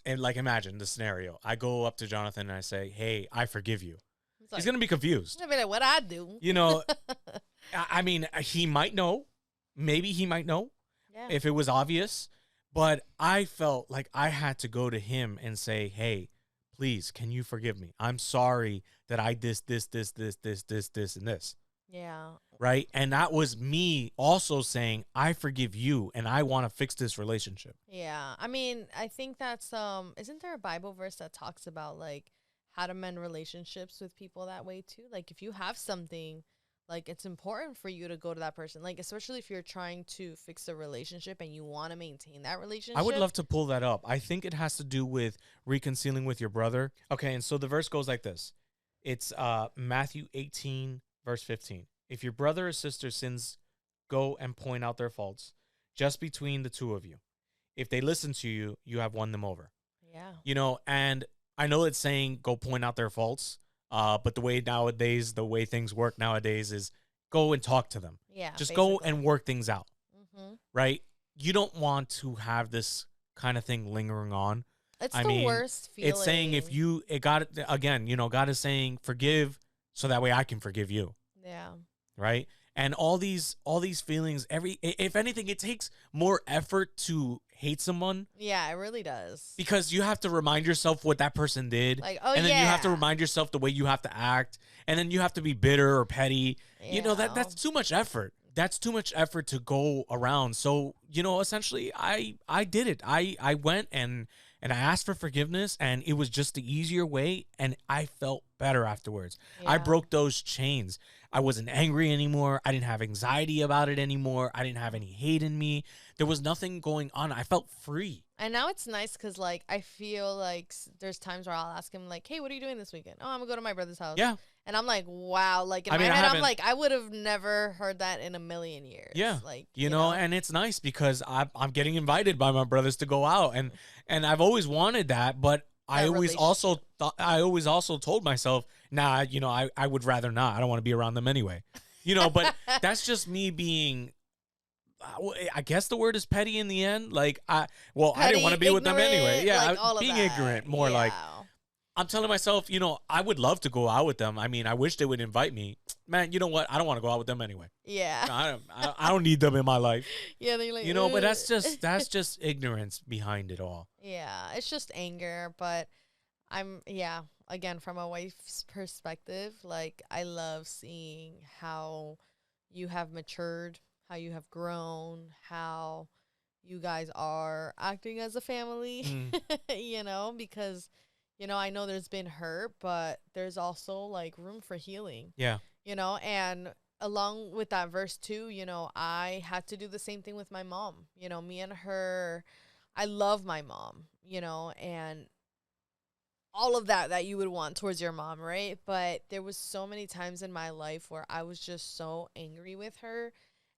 and like imagine the scenario. I go up to Jonathan and I say, hey, I forgive you. He's going to be confused. I mean, like, what I do? You know, I mean, he might know. Maybe he might know if it was obvious. But I felt like I had to go to him and say, hey, please, can you forgive me? I'm sorry that I this, and this. Yeah. Right. And that was me also saying, I forgive you and I want to fix this relationship. Yeah. I mean, I think that's, isn't there a Bible verse that talks about like how to mend relationships with people that way too? Like if you have something, like it's important for you to go to that person, like especially if you're trying to fix a relationship and you want to maintain that relationship. I would love to pull that up. I think it has to do with reconciling with your brother. Okay. And so the verse goes like this. It's Matthew 18, verse 15. If your brother or sister sins, go and point out their faults just between the two of you. If they listen to you, you have won them over. Yeah. You know, and I know it's saying go point out their faults, but the way things work nowadays is go and talk to them. Yeah. Just go and work things out. Mm-hmm. Right? You don't want to have this kind of thing lingering on. It's the worst feeling. It's saying God is saying forgive so that way I can forgive you. Yeah. Right. And all these feelings, if anything, it takes more effort to hate someone. Yeah, it really does. Because you have to remind yourself what that person did. Like, and then you have to remind yourself the way you have to act. And then you have to be bitter or petty. Yeah. You know, that's too much effort. That's too much effort to go around. So, you know, essentially I did it. I went and I asked for forgiveness, and it was just the easier way, and I felt better afterwards. Yeah. I broke those chains. I wasn't angry anymore. I didn't have anxiety about it anymore. I didn't have any hate in me. There was nothing going on. I felt free. And now it's nice because, like, I feel like there's times where I'll ask him, like, hey, what are you doing this weekend? Oh, I'm going to go to my brother's house. Yeah. And I'm like, wow. Like, in my head, I'm like, I would have never heard that in a million years. Yeah. Like, you know, and it's nice because I'm getting invited by my brothers to go out. And I've always wanted that, but I always also told myself, nah, you know, I would rather not. I don't want to be around them anyway. You know, but that's just me being, I guess the word is petty in the end. Like, petty, I didn't want to be with them anyway. Yeah, like being ignorant, more like. I'm telling myself, you know, I would love to go out with them. I mean, I wish they would invite me. Man, you know what? I don't want to go out with them anyway. Yeah. I don't need them in my life. Yeah, they're like, you know, but that's just ignorance behind it all. Yeah, it's just anger. But again, from a wife's perspective, like, I love seeing how you have matured, how you have grown, how you guys are acting as a family, you know, because, you know, I know there's been hurt, but there's also like room for healing. Yeah. You know, and along with that verse too, you know, I had to do the same thing with my mom. You know, me and her, I love my mom, you know, and all of that you would want towards your mom, right? But there was so many times in my life where I was just so angry with her.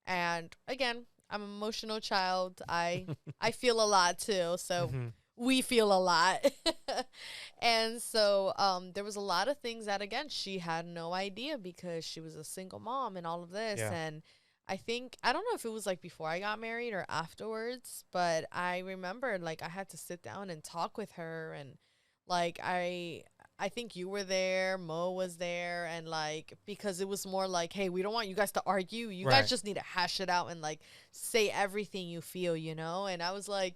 And again, I'm an emotional child. I feel a lot too. So we feel a lot. And so there was a lot of things that again she had no idea because she was a single mom and all of this. Yeah. And I think I don't know if it was like before I got married or afterwards, but I remember like I had to sit down and talk with her. And like I think you were there, Mo was there, and like because it was more like, hey, we don't want you guys to argue. You guys just need to hash it out and like say everything you feel, you know? And I was like,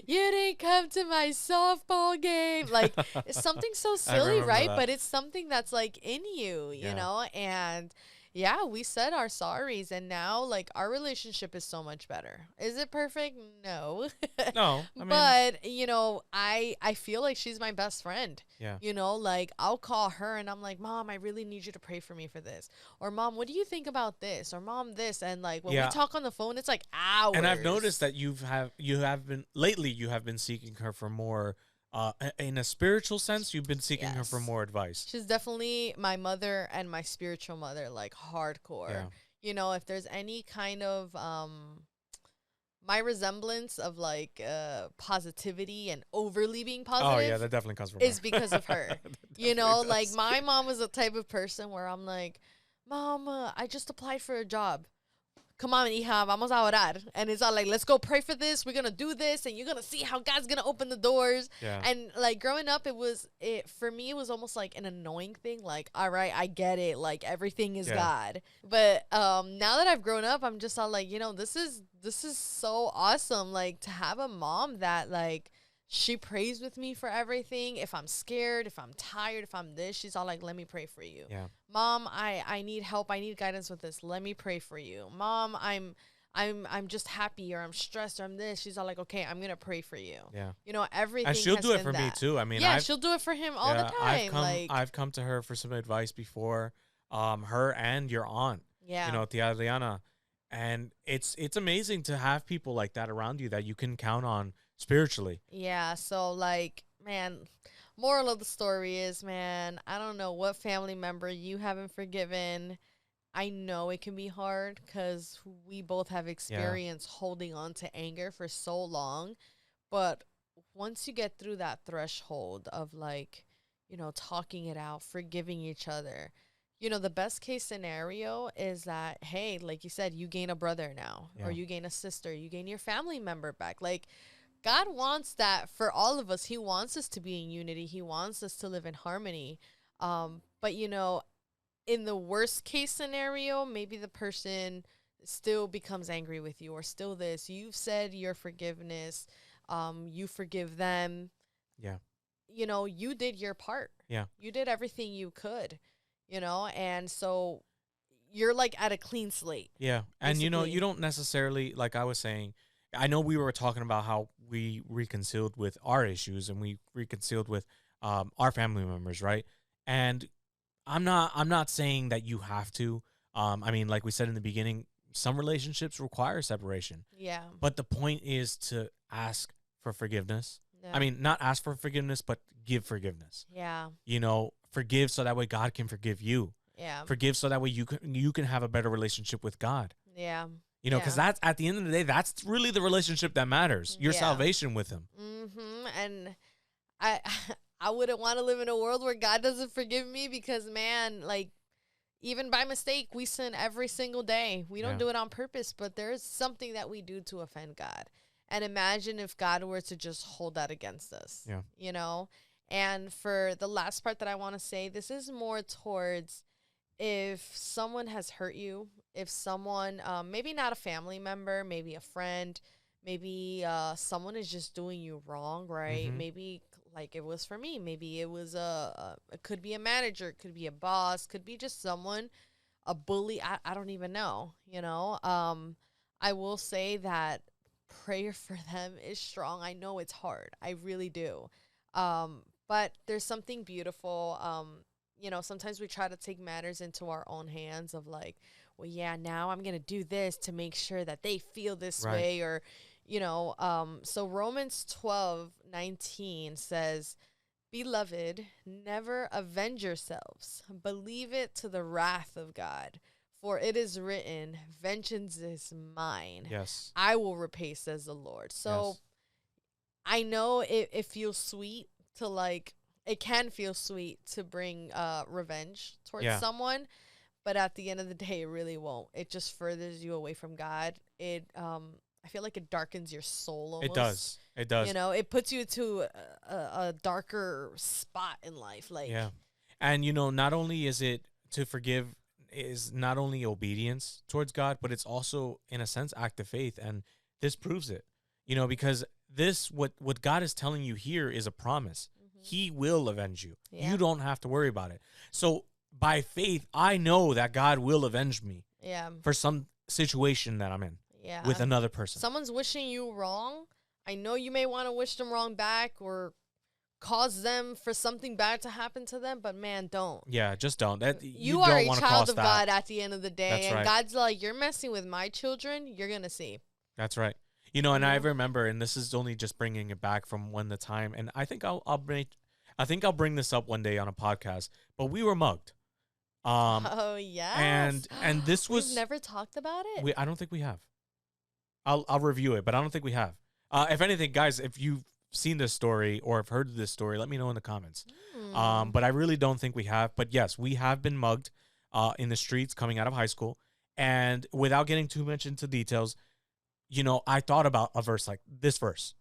you didn't come to my softball game. Like it's something so silly, right? That. But it's something that's like in you, you know? And yeah, we said our sorries, and now like our relationship is so much better. Is it perfect? No. No. I mean, but you know, I feel like she's my best friend. Yeah. You know, like I'll call her and I'm like, Mom, I really need you to pray for me for this. Or Mom, what do you think about this? Or Mom, this. And like when we talk on the phone, it's like hours. And I've noticed that you have been seeking her for more. In a spiritual sense, you've been seeking her for more advice. She's definitely my mother and my spiritual mother, like hardcore. Yeah. You know, if there's any kind of my resemblance of like positivity and overly being positive. Oh yeah, that definitely comes from is her. Because of her. You know, like my mom was the type of person where I'm like, Mom, I just applied for a job. Come on, hija, vamos a orar. And it's all like, let's go pray for this. We're going to do this. And you're going to see how God's going to open the doors. Yeah. And like growing up, for me, it was almost like an annoying thing. Like, all right, I get it. Like everything is God. But now that I've grown up, I'm just all like, you know, this is so awesome. Like to have a mom that like, she prays with me for everything. If I'm scared, if I'm tired, if I'm this, she's all like, let me pray for you. Yeah. Mom, I need help. I need guidance with this. Let me pray for you. Mom, I'm just happy or I'm stressed or I'm this. She's all like, okay, I'm going to pray for you. Yeah. You know, everything. And she'll do it for me too. I mean, she'll do it for him all the time. I've come to her for some advice before, her and your aunt, you know, Tia Adriana. And it's amazing to have people like that around you that you can count on spiritually. Yeah, so like, man, moral of the story is, man, I don't know what family member you haven't forgiven. I know it can be hard because we both have experience holding on to anger for so long. But once you get through that threshold of like, you know, talking it out, forgiving each other, you know, the best case scenario is that, hey, like you said, you gain a brother now, or you gain a sister, you gain your family member back. Like, God wants that for all of us. He wants us to be in unity. He wants us to live in harmony. But, you know, in the worst case scenario, maybe the person still becomes angry with you or still this. You've said your forgiveness. You forgive them. Yeah. You know, you did your part. Yeah. You did everything you could, you know, and so you're like at a clean slate. Yeah. And, basically. You know, you don't necessarily, like I was saying, I know we were talking about how we reconciled with our issues and we reconciled with our family members, right? And I'm not saying that you have to. I mean, like we said in the beginning, some relationships require separation. Yeah. But the point is to ask for forgiveness. Yeah. I mean, not ask for forgiveness, but give forgiveness. Yeah. You know, forgive so that way God can forgive you. Yeah. Forgive so that way you can have a better relationship with God. Yeah. You know, because that's at the end of the day, that's really the relationship that matters. Your salvation with Him. Mm-hmm. And I wouldn't want to live in a world where God doesn't forgive me because, man, like, even by mistake, we sin every single day. We don't do it on purpose, but there's something that we do to offend God. And imagine if God were to just hold that against us. Yeah. You know? And for the last part that I want to say, this is more towards if someone has hurt you, if someone, maybe not a family member, maybe a friend, maybe someone is just doing you wrong, right? Mm-hmm. Maybe like it was for me. Maybe it was it could be a manager, it could be a boss, could be just someone, a bully. I don't even know, you know. I will say that prayer for them is strong. I know it's hard. I really do. But there's something beautiful. You know, sometimes we try to take matters into our own hands of like, well, yeah, now I'm going to do this to make sure that they feel this way, or, you know, so Romans 12:19 says, Beloved, never avenge yourselves. Believe it to the wrath of God. For it is written, vengeance is mine. Yes. I will repay, says the Lord. So I know it feels sweet to like, it can feel sweet to bring revenge towards someone. But at the end of the day, it really won't. It just furthers you away from God. It, I feel like it darkens your soul almost. It does. It does. You know, it puts you to a darker spot in life. Like, yeah. And, you know, not only is it to forgive is not only obedience towards God, but it's also, in a sense, act of faith. And this proves it, you know, because this, what God is telling you here is a promise. He will avenge you. Yeah. You don't have to worry about it. So by faith, I know that God will avenge me for some situation that I'm in with another person. Someone's wishing you wrong. I know you may want to wish them wrong back or cause them for something bad to happen to them, but man, don't. Yeah, just don't. You are a child of God at the end of the day. That's and right. God's like, you're messing with my children, you're going to see. That's right. You know, and I remember, and this is only just bringing it back from when the time, and I think I'll bring this up one day on a podcast, but we were mugged. Oh yeah. And this was We've never talked about it? I don't think we have. I'll review it, but I don't think we have. If anything, guys, if you've seen this story or have heard of this story, let me know in the comments. But I really don't think we have. But yes, we have been mugged in the streets coming out of high school. And without getting too much into details, you know, I thought about a verse like this verse,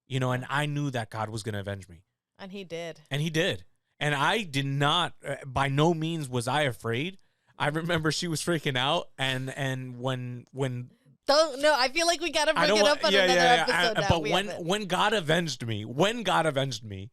you know, and I knew that God was going to avenge me. And he did. And he did. And I did not, by no means was I afraid. I remember she was freaking out. And when no, I feel like we gotta bring it up on another episode. But when God avenged me,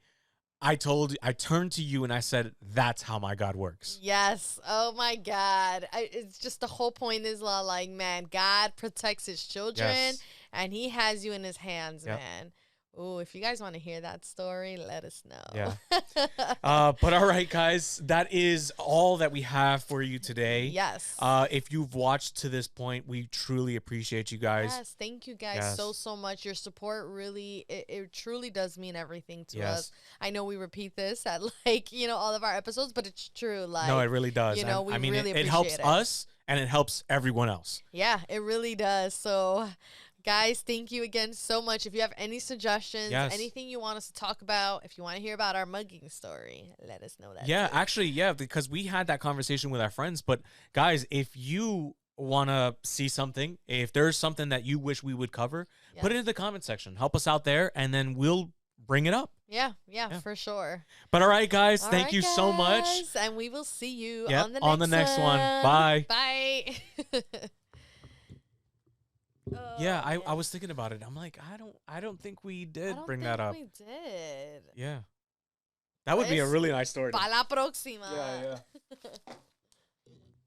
I turned to you and I said, "That's how my God works." Yes. Oh my God. It's just the whole point is like, man, God protects His children, and He has you in His hands, man. Oh, if you guys want to hear that story, let us know. Yeah. But all right, guys, that is all that we have for you today. Yes. If you've watched to this point, we truly appreciate you guys. Yes. Thank you guys so much. Your support really, it truly does mean everything to us. I know we repeat this at like, you know, all of our episodes, but it's true. Like, no, it really does. You know, we really appreciate it. It helps us and it helps everyone else. Yeah, it really does. So, guys, thank you again so much. If you have any suggestions, anything you want us to talk about, if you want to hear about our mugging story, let us know that. Yeah, actually, because we had that conversation with our friends. But guys, if you want to see something, if there's something that you wish we would cover, put it in the comment section. Help us out there, and then we'll bring it up. Yeah, for sure. But all right, guys, thank you so much. And we will see you on the next one. Bye. Bye. I was thinking about it. I'm like, I don't think we did bring that up. We did. Yeah. That would be a really nice story. Para la próxima. Yeah.